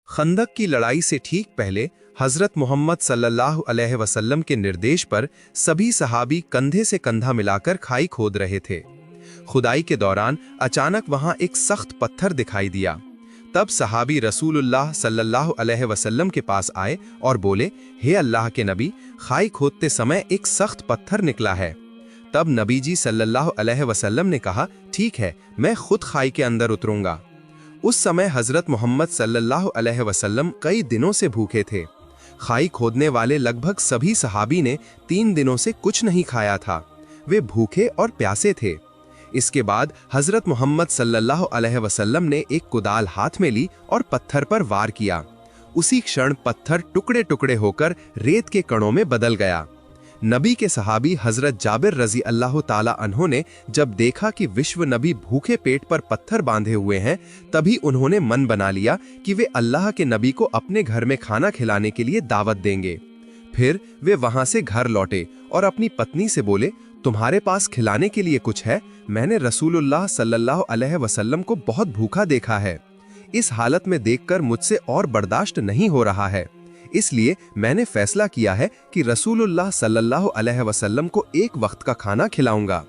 खंदक की लड़ाई से ठीक पहले हजरत मोहम्मद सल्लल्लाहु अलैहि वसल्लम के निर्देश पर सभी सहाबी कंधे से कंधा मिलाकर खाई खोद रहे थे। खुदाई के दौरान अचानक वहां एक सख्त पत्थर दिखाई दिया। तब सहाबी रसूलुल्लाह सल्लल्लाहु अलैहि वसल्लम के पास आए और बोले, हे अल्लाह के नबी, खाई खोदते समय एक सख्त पत्थर निकला है। तब नबी जी सल्लल्लाहु अलैहि वसल्लम ने कहा, ठीक है, मैं खुद खाई के अंदर उतरूंगा। उस समय हजरत मोहम्मद सल्लल्लाहु अलैहि वसल्लम कई दिनों से भूखे थे। खाई खोदने वाले लगभग सभी सहाबी ने 3 दिनों से कुछ नहीं खाया था। वे भूखे और प्यासे थे। इसके बाद हजरत मोहम्मद सल्लल्लाहु अलैहि वसल्लम ने एक कुदाल हाथ में ली और पत्थर पर वार किया। उसी क्षण पत्थर टुकड़े टुकड़े होकर रेत के कणों में बदल गया। नबी के सहाबी हजरत जाबिर रजी अल्लाह ताला अन्हो ने जब देखा कि विश्व नबी भूखे पेट पर पत्थर बांधे हुए हैं, तभी उन्होंने मन बना लिया कि वे अल्लाह के नबी को अपने घर में खाना खिलाने के लिए दावत देंगे। फिर वे वहां से घर लौटे और अपनी पत्नी से बोले, तुम्हारे पास खिलाने के लिए कुछ है? मैंने रसूलुल्लाह सल्लल्लाहु अलैहि वसल्लम को बहुत भूखा देखा है। इस हालत में देखकर मुझसे और बर्दाश्त नहीं हो रहा है। इसलिए मैंने फैसला किया है कि रसूलुल्लाह सल्लल्लाहु अलैहि वसल्लम को एक वक्त का खाना खिलाऊंगा।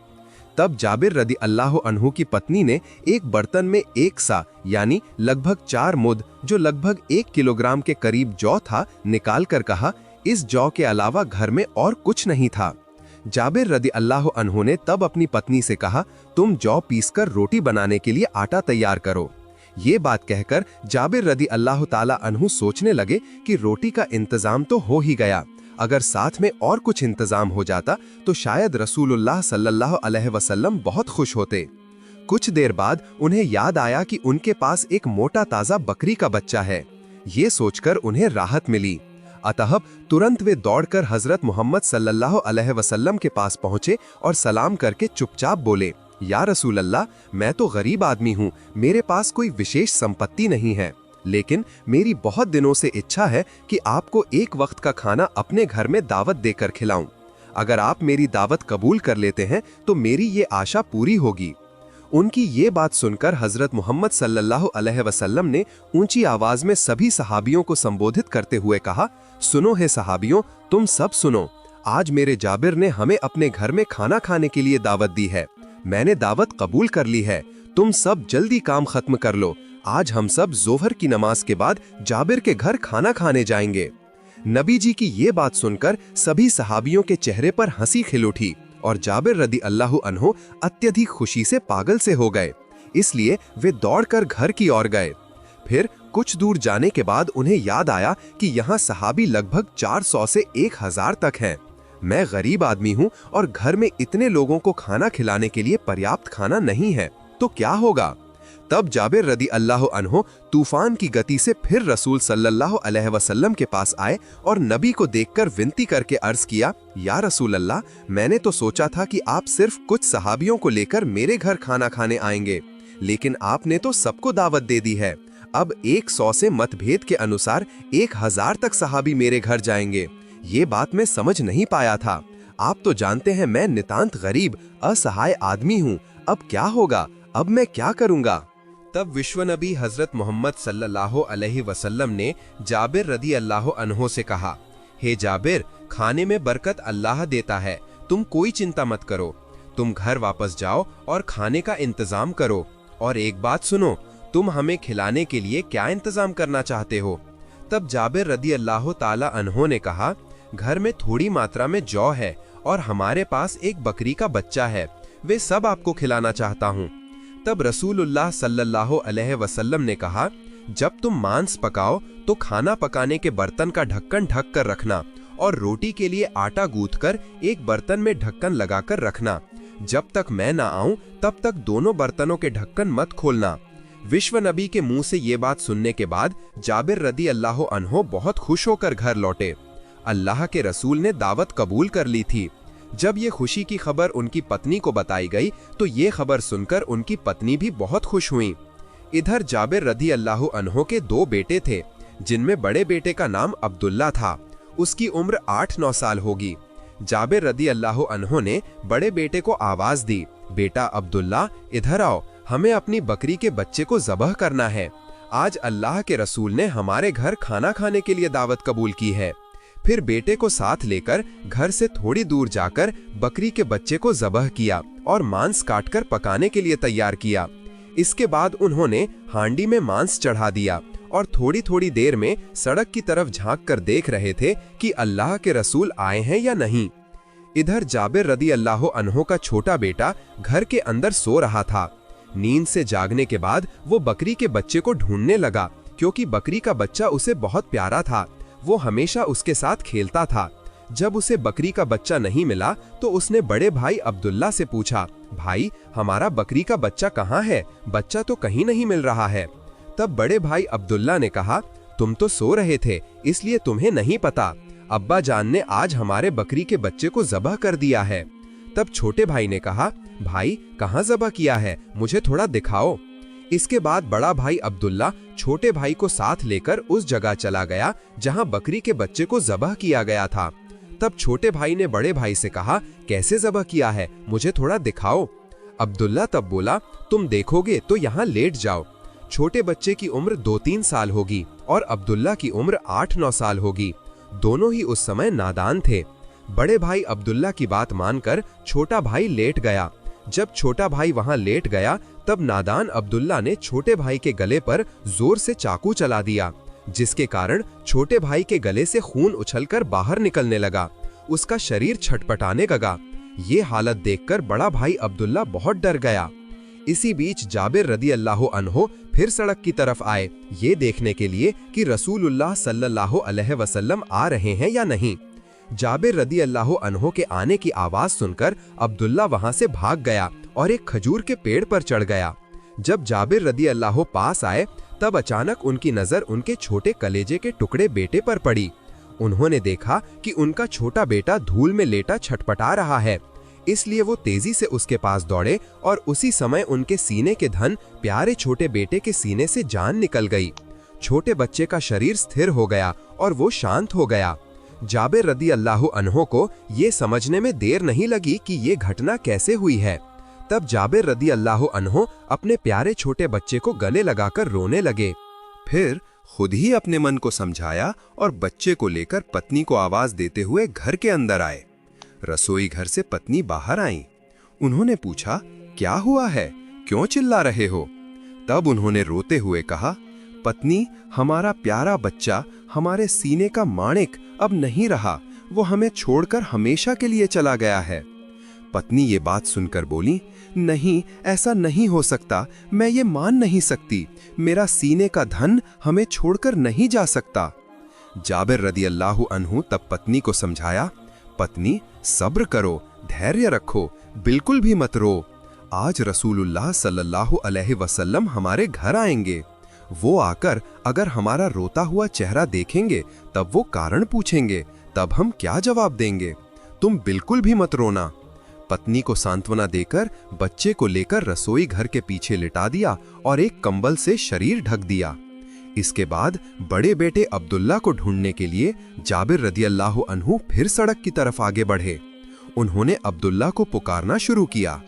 तब जाबिर रदी अल्लाह अन्हु की पत्नी ने एक बर्तन में 1 सा यानी लगभग 4 मुद, जो लगभग 1 किलोग्राम के करीब जौ था, निकाल कर कहा, इस जौ के अलावा घर में और कुछ नहीं था। जाबिर रदी अल्लाह अन्हु ने तब अपनी पत्नी से कहा, तुम जौ पीसकर रोटी बनाने के लिए आटा तैयार करो। ये बात कहकर जाबिर रदी अल्लाह ताला अन्हु सोचने लगे कि रोटी का इंतजाम तो हो ही गया, अगर साथ में और कुछ इंतजाम हो जाता तो शायद रसूलुल्लाह सल्लल्लाहु अलैहि वसल्लम बहुत खुश होते। कुछ देर बाद उन्हें याद आया कि उनके पास एक मोटा ताजा बकरी का बच्चा है। ये सोचकर उन्हें राहत मिली। अतः तुरंत वे दौड़कर हजरत मोहम्मद सल्लल्लाहु अलैहि वसल्लम के पास पहुंचे और सलाम करके चुपचाप बोले, या रसूल अल्लाह, मैं तो गरीब आदमी हूँ, मेरे पास कोई विशेष संपत्ति नहीं है, लेकिन मेरी बहुत दिनों से इच्छा है कि आपको एक वक्त का खाना अपने घर में दावत देकर खिलाऊं। अगर आप मेरी दावत कबूल कर लेते हैं तो मेरी ये आशा पूरी होगी। उनकी ये बात सुनकर हजरत मोहम्मद सल्लल्लाहु अलैहि वसल्लम ने ऊंची आवाज में सभी सहाबियों को संबोधित करते हुए कहा, सुनो है सहाबियों, तुम सब सुनो। आज मेरे जाबिर ने हमें अपने घर में खाना खाने के लिए दावत दी है। मैंने दावत कबूल कर ली है। तुम सब जल्दी काम खत्म कर लो। आज हम सब जोहर की नमाज के बाद जाबिर के घर खाना खाने जाएंगे। नबी जी की ये बात सुनकर सभी सहाबियों के चेहरे पर हंसी खिल उठी और जाबिर रदी अल्लाह अन्हु अत्यधिक खुशी से पागल से हो गए। इसलिए वे दौड़कर घर की ओर गए। फिर कुछ दूर जाने के बाद उन्हें याद आया कि यहाँ सहाबी लगभग 400 से 1000 तक हैं। मैं गरीब आदमी हूँ और घर में इतने लोगों को खाना खिलाने के लिए पर्याप्त खाना नहीं है, तो क्या होगा? तब जाबिर रदी अल्लाह अन्हु तूफान की गति से फिर रसूल सल्लल्लाहु अलैहि वसल्लम के पास आए और नबी को देखकर विनती करके अर्ज किया, या रसूल अल्लाह, मैंने तो सोचा था कि आप सिर्फ कुछ सहाबियों को लेकर मेरे घर खाना खाने आएंगे, लेकिन आपने तो सबको दावत दे दी है। अब 100 से मतभेद के अनुसार 1000 तक सहाबी मेरे घर जाएंगे। ये बात मैं समझ नहीं पाया था। आप तो जानते हैं मैं नितांत गरीब असहाय आदमी हूँ। अब क्या होगा? अब मैं क्या करूँगा? तब विश्व नबी हजरत मोहम्मद सल्लल्लाहु अलैहि वसल्लम ने जाबिर रदी अल्लाह अन्हो से कहा, हे जाबिर, खाने में बरकत अल्लाह देता है, तुम कोई चिंता मत करो। तुम घर वापस जाओ और खाने का इंतजाम करो। और एक बात सुनो, तुम हमें खिलाने के लिए क्या इंतजाम करना चाहते हो? तब जाबिर रदी अल्लाह ताला अन्हो ने कहा, घर में थोड़ी मात्रा में जौ है और हमारे पास एक बकरी का बच्चा है, वे सब आपको खिलाना चाहता हूँ। तब रसूलुल्लाह सल्लल्लाहु अलैहि वसल्लम ने कहा, जब तुम मांस पकाओ तो खाना पकाने के बर्तन का ढक्कन ढक कर रखना और रोटी के लिए आटा गूंथकर एक बर्तन में ढक्कन लगाकर रखना। जब तक मैं ना आऊं तब तक दोनों बर्तनों के ढक्कन मत खोलना। विश्व नबी के मुंह से ये बात सुनने के बाद जाबिर रदी अल्लाह अन्हो बहुत खुश होकर घर लौटे। अल्लाह के रसूल ने दावत कबूल कर ली थी। जब ये खुशी की खबर उनकी पत्नी को बताई गई तो ये खबर सुनकर उनकी पत्नी भी बहुत खुश हुई। इधर जाबिर रदी अल्लाह अन्हो के 2 बेटे थे, जिनमें बड़े बेटे का नाम अब्दुल्ला था। उसकी उम्र 8-9 साल होगी। जाबिर रदी अल्लाह अन्हो ने बड़े बेटे को आवाज दी, बेटा अब्दुल्ला, इधर आओ, हमें अपनी बकरी के बच्चे को ज़बह करना है। आज अल्लाह के रसूल ने हमारे घर खाना खाने के लिए दावत कबूल की है। फिर बेटे को साथ लेकर घर से थोड़ी दूर जाकर बकरी के बच्चे को ज़बह किया और मांस काटकर पकाने के लिए तैयार किया। इसके बाद उन्होंने हांडी में मांस चढ़ा दिया और थोड़ी थोड़ी देर में सड़क की तरफ झांक कर देख रहे थे कि अल्लाह के रसूल आए हैं या नहीं। इधर जाबिर रदी अल्लाह अन्हो का छोटा बेटा घर के अंदर सो रहा था। नींद से जागने के बाद वो बकरी के बच्चे को ढूंढने लगा, क्योंकि बकरी का बच्चा उसे बहुत प्यारा था। वो हमेशा उसके साथ खेलता था। जब उसे बकरी का बच्चा नहीं मिला तो उसने बड़े भाई अब्दुल्ला से पूछा, भाई हमारा बकरी का बच्चा कहाँ है? बच्चा तो कहीं नहीं मिल रहा है। तब बड़े भाई अब्दुल्ला ने कहा, तुम तो सो रहे थे इसलिए तुम्हें नहीं पता। अब्बा जान ने आज हमारे बकरी के बच्चे को ज़बह कर दिया है। तब छोटे भाई ने कहा, भाई कहाँ ज़बह किया है, मुझे थोड़ा दिखाओ। इसके बाद बड़ा भाई अब्दुल्ला छोटे भाई को साथ लेकर उस जगह चला गया जहां बकरी के बच्चे को ज़बह किया गया था। तब छोटे भाई ने बड़े भाई से कहा, कैसे ज़बह किया है, मुझे थोड़ा दिखाओ। अब्दुल्ला तब बोला, तुम देखोगे तो यहाँ लेट जाओ। छोटे बच्चे की उम्र 2-3 साल होगी और अब्दुल्ला की उम्र 8-9 साल होगी। दोनों ही उस समय नादान थे। बड़े भाई अब्दुल्ला की बात मानकर छोटा भाई लेट गया। जब छोटा भाई वहां लेट गया तब नादान अब्दुल्ला ने छोटे भाई के गले पर जोर से चाकू चला दिया, जिसके कारण छोटे भाई के गले से खून उछलकर बाहर निकलने लगा। उसका शरीर छटपटाने लगा। ये हालत देखकर बड़ा भाई अब्दुल्ला बहुत डर गया। इसी बीच जाबिर रदी अल्लाह अन्हो फिर सड़क की तरफ आए, ये देखने के लिए कि रसूलुल्लाह सल्लल्लाहु अलैहि वसल्लम आ रहे हैं या नहीं। जाबिर रदी अल्लाह अन्हो के आने की आवाज सुनकर अब्दुल्ला वहां से भाग गया और एक खजूर के पेड़ पर चढ़ गया। जब जाबिर रदी अल्लाह पास आए तब अचानक उनकी नजर उनके छोटे कलेजे के टुकड़े बेटे पर पड़ी। उन्होंने देखा कि उनका छोटा बेटा धूल में लेटा छटपटा रहा है, इसलिए वो तेजी से उसके पास दौड़े और उसी समय उनके सीने के धन प्यारे छोटे बेटे के सीने से जान निकल गई। छोटे बच्चे का शरीर स्थिर हो गया और वो शांत हो गया। जाबिर रदी अल्लाह अन्हो को ये समझने में देर नहीं लगी कि ये घटना कैसे हुई है। तब जाबिर रदी अल्लाह अन्हो अपने प्यारे छोटे बच्चे को गले लगाकर रोने लगे। फिर खुद ही अपने मन को समझाया और बच्चे को लेकर पत्नी को आवाज देते हुए घर के अंदर आए। रसोई घर से पत्नी बाहर आई। उन्होंने पूछा, क्या हुआ है, क्यों चिल्ला रहे हो? तब उन्होंने रोते हुए कहा, पत्नी हमारा प्यारा बच्चा, हमारे सीने का माणिक अब नहीं रहा, वो हमें छोड़कर हमेशा के लिए चला गया है। पत्नी ये बात सुनकर बोली, नहीं ऐसा नहीं हो सकता, मैं ये मान नहीं सकती, मेरा सीने का धन हमें छोड़कर नहीं जा सकता। जाबिर रदी अल्लाह अन्हु तब पत्नी को समझाया, पत्नी सब्र करो, धैर्य रखो, बिल्कुल भी मत रो। आज रसूलुल्लाह सल्लल्लाहु अलैहि वसल्लम हमारे घर आएंगे। वो आकर अगर हमारा रोता हुआ चेहरा देखेंगे तब वो कारण पूछेंगे, तब हम क्या जवाब देंगे? तुम बिल्कुल भी मत रोना। पत्नी को सांत्वना देकर बच्चे को लेकर रसोई घर के पीछे लिटा दिया और एक कंबल से शरीर ढक दिया। इसके बाद बड़े बेटे अब्दुल्ला को ढूंढने के लिए जाबिर रदी अल्लाह अन्हु फिर सड़क की तरफ आगे बढ़े। उन्होंने अब्दुल्ला को पुकारना शुरू किया।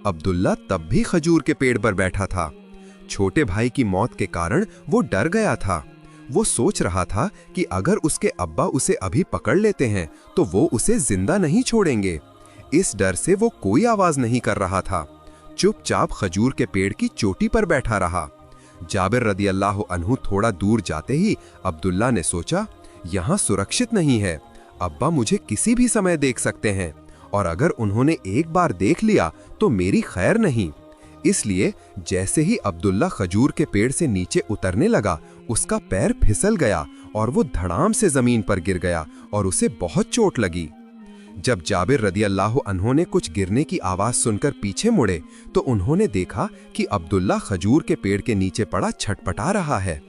अब्दुल्ला तब भी खजूर के पेड़ पर बैठा था। छोटे भाई की मौत के कारण वो डर गया था। वो सोच रहा था कि अगर उसके अब्बा उसे अभी पकड़ लेते हैं तो वो उसे जिंदा नहीं छोड़ेंगे। इस डर से वो कोई आवाज नहीं कर रहा था, चुपचाप खजूर के पेड़ की चोटी पर बैठा रहा। जाबिर रदी अल्लाह अन्हु थोड़ा दूर जाते ही अब्दुल्ला ने सोचा, यहाँ सुरक्षित नहीं है, अब्बा मुझे किसी भी समय देख सकते हैं और अगर उन्होंने एक बार देख लिया तो मेरी खैर नहीं। इसलिए जैसे ही अब्दुल्ला खजूर के पेड़ से नीचे उतरने लगा, उसका पैर फिसल गया और वो धड़ाम से जमीन पर गिर गया और उसे बहुत चोट लगी। जब जाबिर रदी अल्लाह अन्हो ने कुछ गिरने की आवाज सुनकर पीछे मुड़े तो उन्होंने देखा कि अब्दुल्ला खजूर के पेड़ के नीचे पड़ा छटपटा रहा है।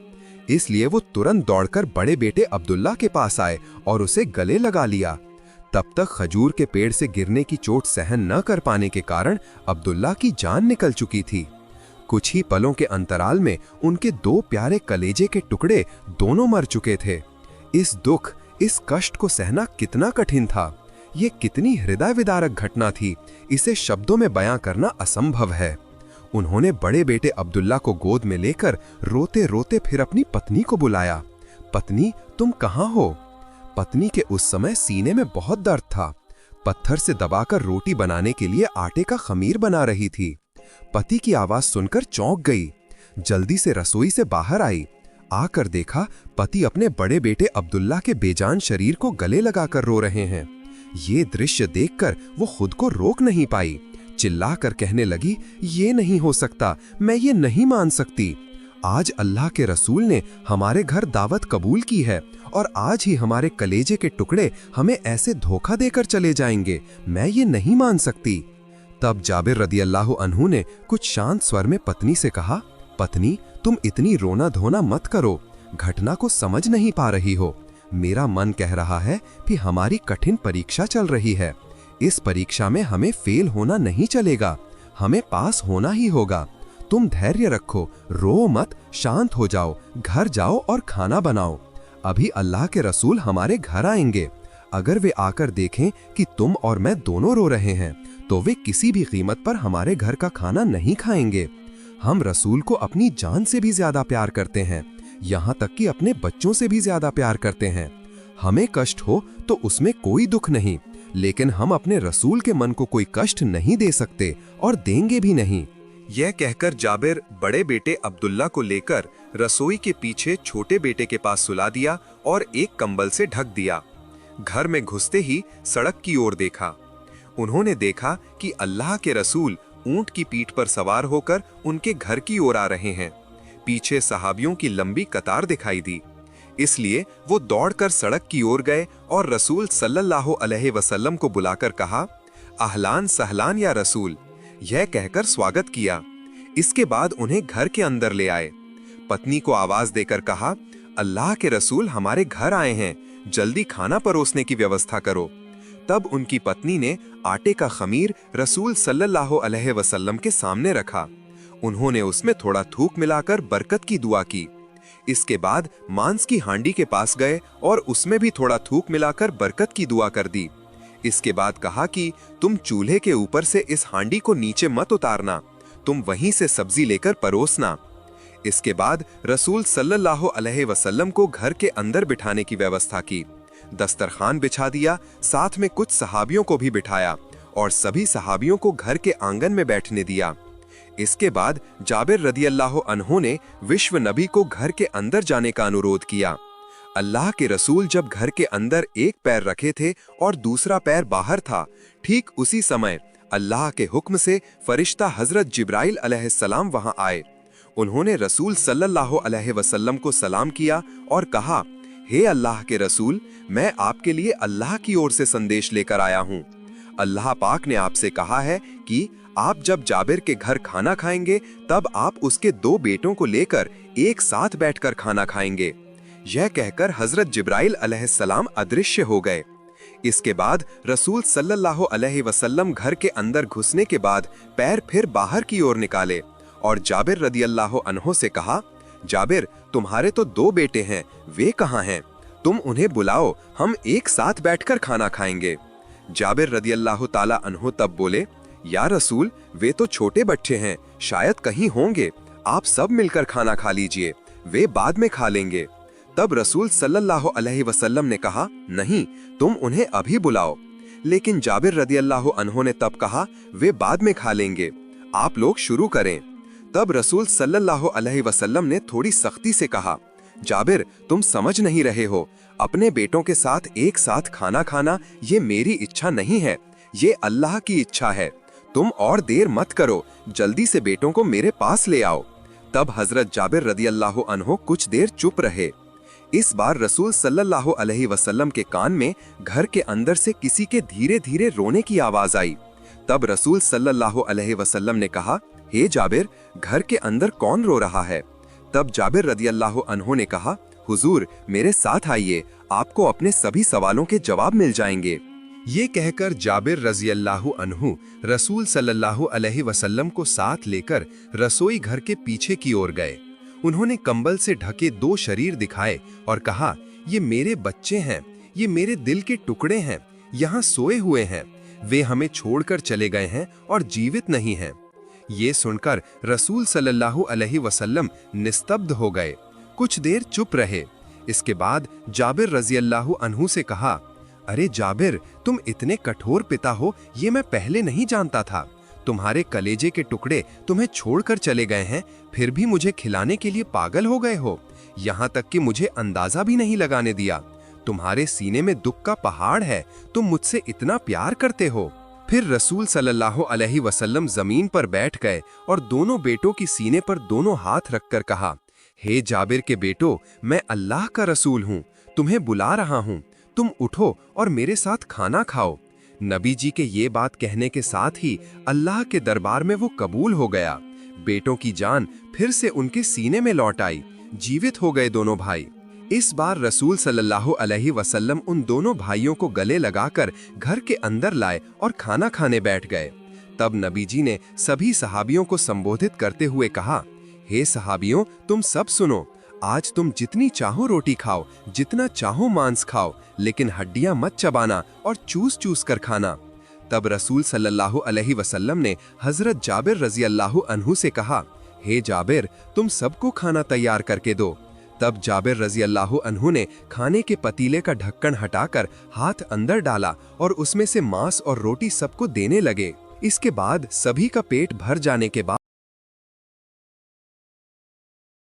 इसलिए वो तुरंत दौड़कर बड़े बेटे अब्दुल्ला के पास आए और उसे गले लगा लिया। तब तक खजूर के पेड़ से गिरने की चोट सहन न कर पाने के कारण अब्दुल्ला की जान निकल चुकी थी। कुछ ही पलों के अंतराल में उनके दो प्यारे कलेजे के टुकड़े दोनों मर चुके थे। इस दुख, इस कष्ट को सहना कितना कठिन था। ये कितनी हृदय विदारक घटना थी, इसे शब्दों में बयां करना असंभव है। उन्होंने बड़े बेटे अब्दुल्ला को गोद में लेकर रोते रोते फिर अपनी पत्नी को बुलाया। पत्नी, तुम कहाँ हो? पत्नी के उस समय सीने में बहुत दर्द था। पत्थर से दबाकर रोटी बनाने के लिए आटे का खमीर बना रही थी। पति की आवाज सुनकर चौंक गई। जल्दी से रसोई से बाहर आई। आकर देखा पति अपने बड़े बेटे अब्दुल्ला के बेजान शरीर को गले लगाकर रो रहे हैं। ये दृश्य देखकर वो खुद को रोक नहीं पाई। चिल्लाकर कहने लगी, ये नहीं हो सकता, मैं ये नहीं मान सकती। आज अल्लाह के रसूल ने हमारे घर दावत कबूल की है और आज ही हमारे कलेजे के टुकड़े हमें ऐसे धोखा देकर चले जाएंगे। मैं ये नहीं मान सकती। तब जाबिर रदियल्लाहु अन्हु ने कुछ शांत स्वर में पत्नी से कहा, पत्नी, तुम इतनी रोना धोना मत करो। घटना को समझ नहीं पा रही हो। मेरा मन कह रहा है कि हमारी कठिन परीक्षा चल रही है। इस परीक्षा में हमें फेल होना नहीं चलेगा, हमें पास होना ही होगा। तुम धैर्य रखो, रो मत, शांत हो जाओ, घर जाओ और खाना बनाओ। अभी अल्लाह के रसूल हमारे घर आएंगे। अगर वे आकर देखें कि तुम और मैं दोनों रो रहे हैं तो वे किसी भी कीमत पर हमारे घर का खाना नहीं खाएंगे। हम रसूल को अपनी जान से भी ज्यादा प्यार करते हैं, यहाँ तक कि अपने बच्चों से भी ज्यादा प्यार करते हैं। हमें कष्ट हो तो उसमें कोई दुख नहीं, लेकिन हम अपने रसूल के मन को कोई कष्ट नहीं दे सकते और देंगे भी नहीं। यह कहकर जाबिर बड़े बेटे अब्दुल्ला को लेकर रसोई के पीछे छोटे बेटे के पास सुला दिया और एक कंबल से ढक दिया। घर में घुसते ही सड़क की ओर देखा। उन्होंने देखा कि अल्लाह के रसूल ऊंट की पीठ पर सवार होकर उनके घर की ओर आ रहे हैं। पीछे सहाबियों की लंबी कतार दिखाई दी, इसलिए वो दौड़कर सड़क की ओर गए और रसूल सल्लल्लाहु अलैहि वसल्लम को बुलाकर कहा, अहलान सहलान या रसूल, यह कहकर स्वागत किया। इसके बाद उन्हें घर के अंदर ले आए। पत्नी को आवाज देकर कहा, अल्लाह के रसूल हमारे घर आए हैं, जल्दी खाना परोसने की व्यवस्था करो। तब उनकी पत्नी ने आटे का खमीर रसूल सल्लल्लाहु अलैहि वसल्लम के सामने रखा। उन्होंने उसमें थोड़ा थूक मिलाकर बरकत की दुआ की। इसके बाद मांस की हांडी के पास गए और उसमें भी थोड़ा थूक मिलाकर बरकत की दुआ कर दी। इसके बाद कहा कि तुम चूल्हे के ऊपर से इस हांडी को नीचे मत उतारना, तुम वहीं से सब्जी लेकर परोसना। इसके बाद रसूल सल्लल्लाहु अलैहि वसल्लम को घर के अंदर बिठाने की व्यवस्था की। दस्तरखान बिछा दिया, साथ में कुछ सहाबियों को भी बिठाया और सभी सहाबियों को घर के आंगन में बैठने दिया। इसके बाद जाबिर रदियल्लाहु अन्हु ने विश्व नबी को घर के अंदर जाने का अनुरोध किया। अल्लाह के रसूल जब घर के अंदर एक पैर रखे थे और दूसरा पैर बाहर था, ठीक उसी समय अल्लाह के हुक्म से फरिश्ता हजरत जिब्राइल अलैहिस्सलाम वहां आए। उन्होंने रसूल सल्लल्लाहु अलैहि वसल्लम को सलाम किया और कहा, हे अल्लाह के रसूल, मैं आपके लिए अल्लाह की ओर से संदेश लेकर आया हूँ। अल्लाह पाक ने आपसे कहा है कि आप जब जाबिर के घर खाना खाएंगे तब आप उसके दो बेटों को लेकर एक साथ बैठकर खाना खाएंगे। यह कहकर हजरत जिब्राइल अलैहिस्सलाम अदृश्य हो गए। इसके बाद रसूल सल्लल्लाहु अलैहि वसल्लम घर के अंदर घुसने के बाद पैर फिर बाहर की ओर निकाले और जाबिर रदियल्लाहु अन्हु से कहा, जाबिर, तुम्हारे तो दो बेटे हैं, वे कहाँ हैं? तुम उन्हें बुलाओ, हम एक साथ बैठकर खाना खाएंगे। जाबिर रदियल्लाहु ताला अन्हु तब बोले, या रसूल, वे तो छोटे बच्चे हैं, शायद कहीं होंगे, आप सब मिलकर खाना खा लीजिए, वे बाद में खा लेंगे। तब रसूल सल्लल्लाहु अलैहि वसल्लम ने कहा, नहीं, तुम उन्हें अभी बुलाओ। लेकिन जाबिर रदियल्लाहु अन्हु ने तब कहा, वे बाद में खा लेंगे, आप लोग शुरू करें। तब रसूल सल्लल्लाहु अलैहि वसल्लम ने थोड़ी सख्ती से कहा, जाबिर, तुम समझ नहीं रहे हो, अपने बेटों के साथ एक साथ खाना खाना ये मेरी इच्छा नहीं है, ये अल्लाह की इच्छा है। तुम और देर मत करो, जल्दी से बेटों को मेरे पास ले आओ। तब हजरत जाबिर रदियल्लाहु अन्हु कुछ देर चुप रहे। इस बार रसूल सल्लल्लाहु अलैहि वसल्लम के कान में घर के अंदर से किसी के धीरे धीरे रोने की आवाज आई। तब रसूल सल्लल्लाहु अलैहि वसल्लम ने कहा, हे जाबिर, घर के अंदर कौन रो रहा है? तब जाबिर रदियल्लाहु अन्हु ने कहा, हुजूर, मेरे साथ आइए, आपको अपने सभी सवालों के जवाब मिल जाएंगे। ये कहकर जाबिर रज़ियल्लाहु अन्हु रसूल सल्लल्लाहु अलैहि वसल्लम को साथ लेकर रसोई घर के पीछे की ओर गए। उन्होंने कंबल से ढके दो शरीर दिखाए और कहा, ये मेरे बच्चे हैं, ये मेरे दिल के टुकड़े हैं, यहाँ सोए हुए हैं, वे हमें छोड़कर चले गए हैं और जीवित नहीं हैं। ये सुनकर रसूल सल्लल्लाहु अलैहि वसल्लम निस्तब्ध हो गए, कुछ देर चुप रहे। इसके बाद जाबिर रजी अल्लाहु अन्हु से कहा, अरे जाबिर, तुम इतने कठोर पिता हो ये मैं पहले नहीं जानता था। तुम्हारे कलेजे के टुकड़े तुम्हें छोड़कर चले गए हैं, फिर भी मुझे खिलाने के लिए पागल हो गए हो। यहाँ तक कि मुझे अंदाजा भी नहीं लगाने दिया। तुम्हारे सीने में दुख का पहाड़ है, तुम मुझसे इतना प्यार करते हो। फिर रसूल सल्लल्लाहु अलैहि वसल्लम जमीन पर बैठ गए और दोनों बेटों की सीने पर दोनों हाथ रखकर कहा, हे जाबिर के बेटो, मैं अल्लाह का रसूल हूँ, तुम्हें बुला रहा हूँ, तुम उठो और मेरे साथ खाना खाओ। नबी जी के ये बात कहने के साथ ही अल्लाह के दरबार में वो कबूल हो गया। बेटों की जान फिर से उनके सीने में लौट आई, जीवित हो गए दोनों भाई। इस बार रसूल सल्लल्लाहु अलैहि वसल्लम उन दोनों भाइयों को गले लगाकर घर के अंदर लाए और खाना खाने बैठ गए। तब नबी जी ने सभी सहाबियों को संबोधित करते हुए कहा, हे सहाबियों, तुम सब सुनो, आज तुम जितनी चाहो रोटी खाओ, जितना चाहो मांस खाओ, लेकिन हड्डियां मत चबाना और चूस चूस कर खाना। तब रसूल सल्लल्लाहु अलैहि वसल्लम ने हजरत जाबिर रजी अल्लाहु अन्हु से कहा, हे जाबिर, तुम सबको खाना तैयार करके दो। तब जाबिर रजी अल्लाहु अन्हु ने खाने के पतीले का ढक्कन हटाकर हाथ अंदर डाला और उसमें से मांस और रोटी सबको देने लगे। इसके बाद सभी का पेट भर जाने के बाद